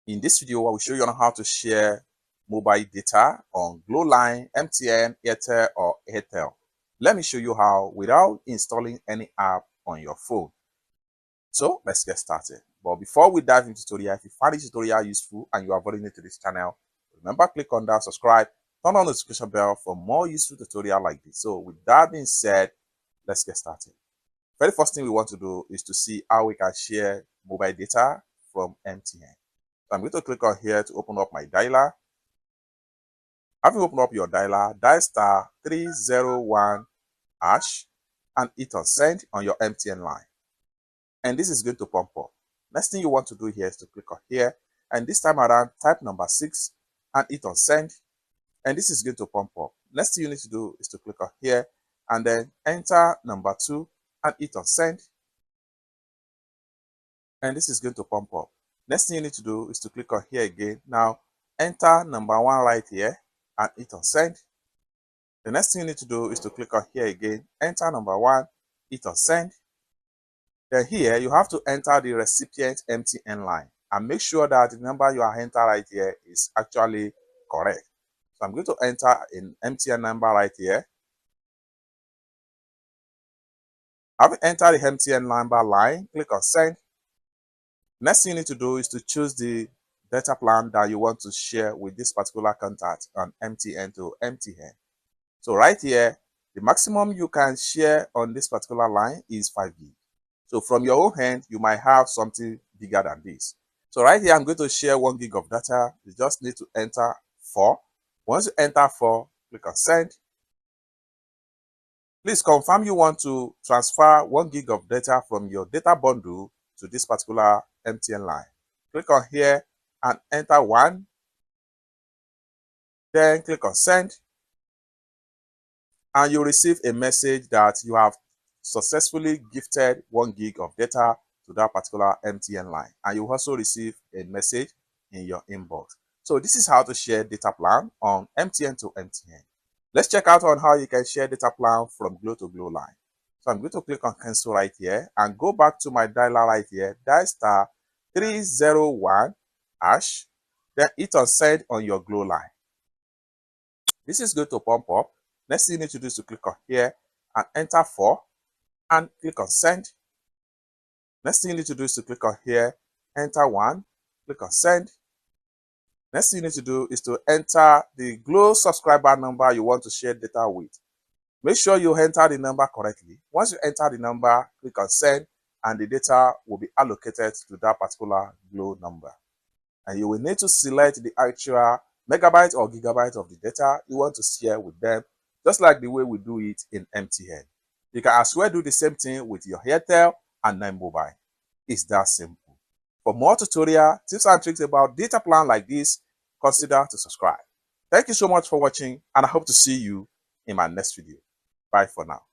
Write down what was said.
In this video, I will show you on how to share mobile data on Glow Line, MTN, Airtel, or Airtel. Let me show you how without installing any app on your phone. So let's get started. But before we dive into the tutorial, if you find this tutorial useful and you are very new to this channel, remember click on that subscribe, turn on the notification bell for more useful tutorial like this. So with that being said, let's get started. Very first thing we want to do is to see how we can share mobile data from MTN. So I'm going to click on here to open up my dialer. Having opened up your dialer, dial star 301 hash and hit on send on your MTN line. And this is going to pump up. Next thing you want to do here is to click on here, and this time around type number 6 and hit on send, and this is going to pump up. Next thing you need to do is to click on here and then enter number 2 and hit on send, and this is going to pump up. Next thing you need to do is to click on here again. Now enter number 1 right here and hit on send. The next thing you need to do is to click on here again, enter number 1, hit on send. Then here you have to enter the recipient MTN line and make sure that the number you are entering right here is actually correct. So I'm going to enter an MTN number right here. Having entered the MTN number line, click on send. Next thing you need to do is to choose the data plan that you want to share with this particular contact on MTN to MTN. So right here, the maximum you can share on this particular line is 5 gig. So from your own hand, you might have something bigger than this. So right here, I'm going to share 1 gig of data. You just need to enter 4. Once you enter 4, click on send. Please confirm you want to transfer 1 gig of data from your data bundle to this particular MTN line. Click on here and enter 1. Then click on send. And you'll receive a message that you have successfully gifted 1 gig of data to that particular MTN line, and you also receive a message in your inbox. So this is how to share data plan on MTN to MTN. Let's check out on how you can share data plan from Glow to Glow line. So I'm going to click on cancel right here and go back to my dialer right here, dial star 301 hash, then hit on send on your Glow line. This is going to pump up. Next thing you need to do is to click on here and enter 4 and click on send. Next thing you need to do is to click on here, enter 1, click on send. Next thing you need to do is to enter the Glow subscriber number you want to share data with. Make sure you enter the number correctly. Once you enter the number, click on send, and the data will be allocated to that particular Glow number. And you will need to select the actual megabyte or gigabyte of the data you want to share with them, just like the way we do it in MTN. You can as well do the same thing with your Airtel and 9mobile. It's that simple. For more tutorial, tips and tricks about data plan like this, consider to subscribe. Thank you so much for watching, and I hope to see you in my next video. Bye for now.